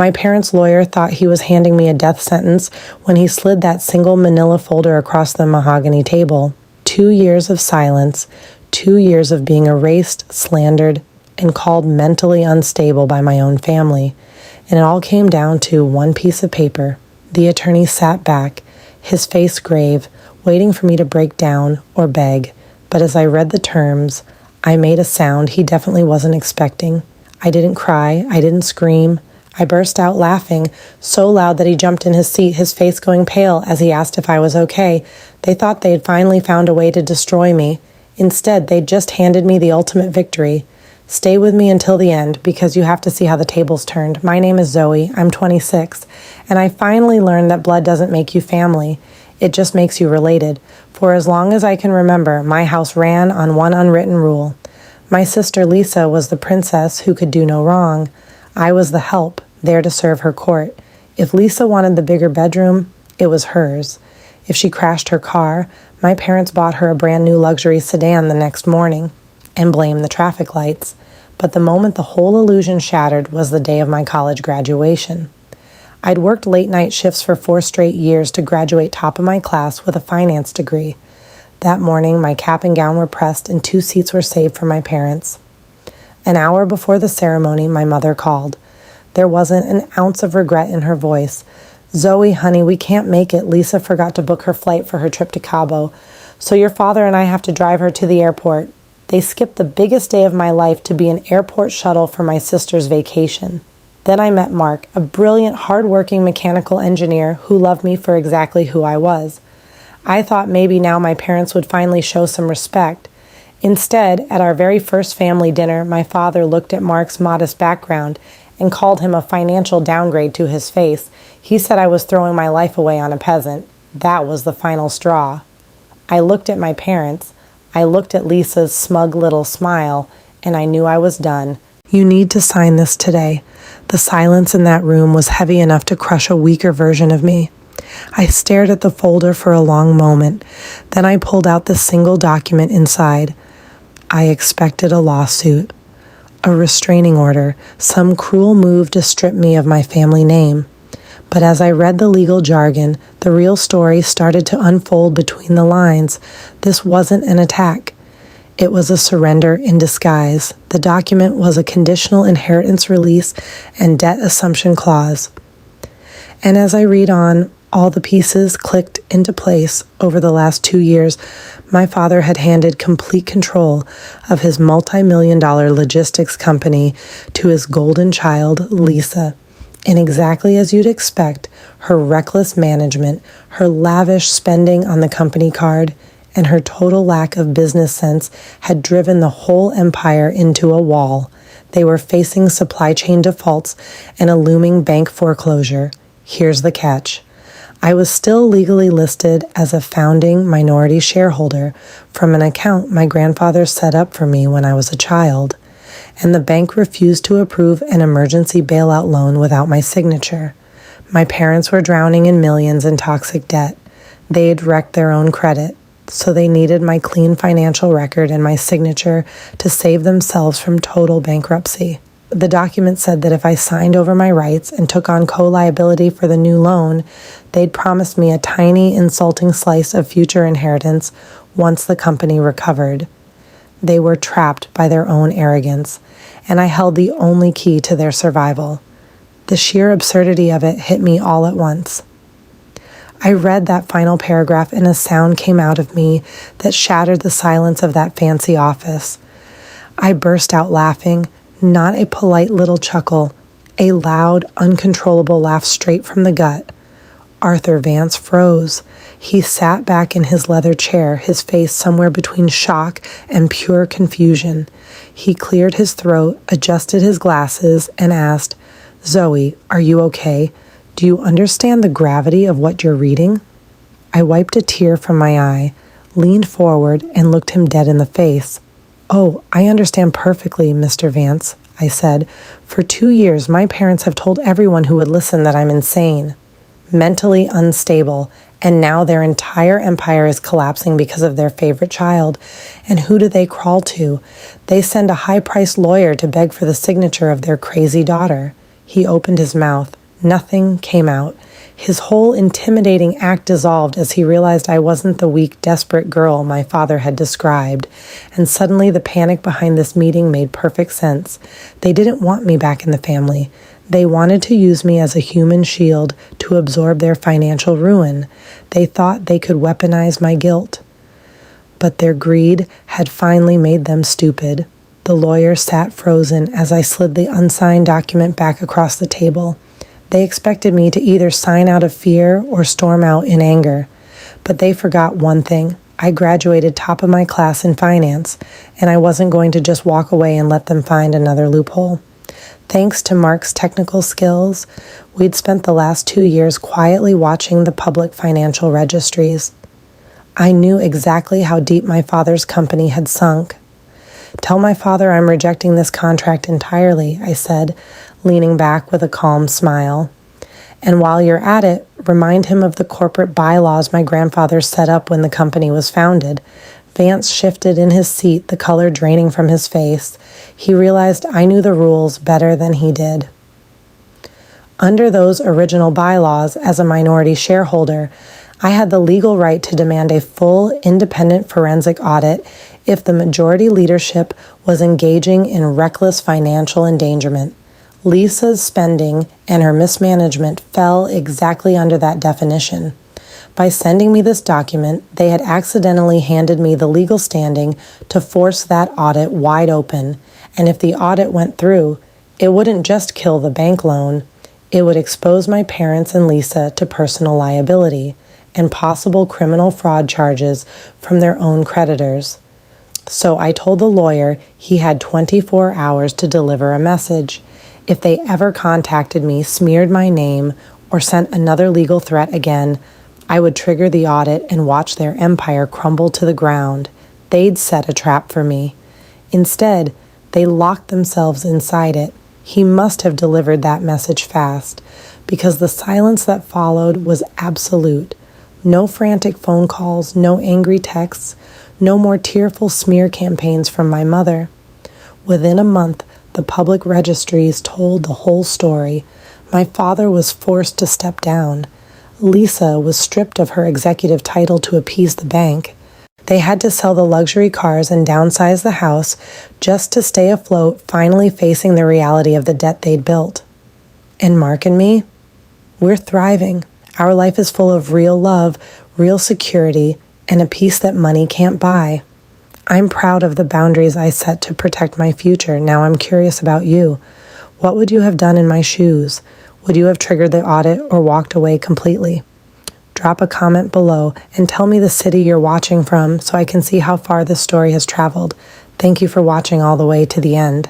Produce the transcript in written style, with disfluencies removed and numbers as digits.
My parents' lawyer thought he was handing me a death sentence when he slid that single manila folder across the mahogany table. 2 years of silence, 2 years of being erased, slandered, and called mentally unstable by my own family. And it all came down to one piece of paper. The attorney sat back, his face grave, waiting for me to break down or beg. But as I read the terms, I made a sound he definitely wasn't expecting. I didn't cry, I didn't scream. I burst out laughing, so loud that he jumped in his seat, his face going pale as he asked if I was okay. They thought they had finally found a way to destroy me. Instead, they'd just handed me the ultimate victory. Stay with me until the end, because you have to see how the tables turned. My name is Zoe, I'm 26, and I finally learned that blood doesn't make you family. It just makes you related. For as long as I can remember, my house ran on one unwritten rule. My sister Lisa was the princess who could do no wrong. I was the help, there to serve her court. If Lisa wanted the bigger bedroom, it was hers. If she crashed her car, my parents bought her a brand new luxury sedan the next morning and blamed the traffic lights. But the moment the whole illusion shattered was the day of my college graduation. I'd worked late night shifts for 4 straight years to graduate top of my class with a finance degree. That morning, my cap and gown were pressed and 2 seats were saved for my parents. An hour before the ceremony, my mother called. There wasn't an ounce of regret in her voice. "Zoe, honey, we can't make it. Lisa forgot to book her flight for her trip to Cabo, so your father and I have to drive her to the airport." They skipped the biggest day of my life to be an airport shuttle for my sister's vacation. Then I met Mark, a brilliant, hard-working mechanical engineer who loved me for exactly who I was. I thought maybe now my parents would finally show some respect. Instead, at our very first family dinner, my father looked at Mark's modest background and called him a financial downgrade to his face. He said I was throwing my life away on a peasant. That was the final straw. I looked at my parents. I looked at Lisa's smug little smile, and I knew I was done. "You need to sign this today." The silence in that room was heavy enough to crush a weaker version of me. I stared at the folder for a long moment. Then I pulled out the single document inside. I expected a lawsuit, a restraining order, some cruel move to strip me of my family name. But as I read the legal jargon, the real story started to unfold between the lines. This wasn't an attack. It was a surrender in disguise. The document was a conditional inheritance release and debt assumption clause. And as I read on, all the pieces clicked into place. Over the last 2 years, my father had handed complete control of his multi-million-dollar logistics company to his golden child, Lisa. And exactly as you'd expect, her reckless management, her lavish spending on the company card, and her total lack of business sense had driven the whole empire into a wall. They were facing supply chain defaults and a looming bank foreclosure. Here's the catch. I was still legally listed as a founding minority shareholder from an account my grandfather set up for me when I was a child, and the bank refused to approve an emergency bailout loan without my signature. My parents were drowning in millions in toxic debt. They'd wrecked their own credit, so they needed my clean financial record and my signature to save themselves from total bankruptcy. The document said that if I signed over my rights and took on co-liability for the new loan, they'd promised me a tiny, insulting slice of future inheritance once the company recovered. They were trapped by their own arrogance, and I held the only key to their survival. The sheer absurdity of it hit me all at once. I read that final paragraph and a sound came out of me that shattered the silence of that fancy office. I burst out laughing. Not a polite little chuckle, a loud, uncontrollable laugh straight from the gut. Arthur Vance froze. He sat back in his leather chair, his face somewhere between shock and pure confusion. He cleared his throat, adjusted his glasses, and asked, "Zoe, are you okay? Do you understand the gravity of what you're reading?" I wiped a tear from my eye, leaned forward, and looked him dead in the face. "Oh, I understand perfectly, Mr. Vance," I said. "For 2 years, my parents have told everyone who would listen that I'm insane, mentally unstable, and now their entire empire is collapsing because of their favorite child. And who do they crawl to? They send a high-priced lawyer to beg for the signature of their crazy daughter." He opened his mouth. Nothing came out. His whole intimidating act dissolved as he realized I wasn't the weak, desperate girl my father had described, and suddenly the panic behind this meeting made perfect sense. They didn't want me back in the family. They wanted to use me as a human shield to absorb their financial ruin. They thought they could weaponize my guilt. But their greed had finally made them stupid. The lawyer sat frozen as I slid the unsigned document back across the table. They expected me to either sign out of fear or storm out in anger. But they forgot one thing. I graduated top of my class in finance, and I wasn't going to just walk away and let them find another loophole. Thanks to Mark's technical skills, we'd spent the last 2 years quietly watching the public financial registries. I knew exactly how deep my father's company had sunk. "Tell my father I'm rejecting this contract entirely," I said, leaning back with a calm smile. "And while you're at it, remind him of the corporate bylaws my grandfather set up when the company was founded." Vance shifted in his seat, the color draining from his face. He realized I knew the rules better than he did. Under those original bylaws, as a minority shareholder, I had the legal right to demand a full, independent forensic audit if the majority leadership was engaging in reckless financial endangerment. Lisa's spending and her mismanagement fell exactly under that definition. By sending me this document, they had accidentally handed me the legal standing to force that audit wide open, and if the audit went through, it wouldn't just kill the bank loan, it would expose my parents and Lisa to personal liability and possible criminal fraud charges from their own creditors. So I told the lawyer he had 24 hours to deliver a message. If they ever contacted me, smeared my name, or sent another legal threat again, I would trigger the audit and watch their empire crumble to the ground. They'd set a trap for me. Instead, they locked themselves inside it. He must have delivered that message fast, because the silence that followed was absolute. No frantic phone calls, no angry texts, no more tearful smear campaigns from my mother. Within a month, the public registries told the whole story. My father was forced to step down. Lisa was stripped of her executive title to appease the bank. They had to sell the luxury cars and downsize the house just to stay afloat, finally facing the reality of the debt they'd built. And Mark and me? We're thriving. Our life is full of real love, real security, and a peace that money can't buy. I'm proud of the boundaries I set to protect my future. Now I'm curious about you. What would you have done in my shoes? Would you have triggered the audit or walked away completely? Drop a comment below and tell me the city you're watching from so I can see how far this story has traveled. Thank you for watching all the way to the end.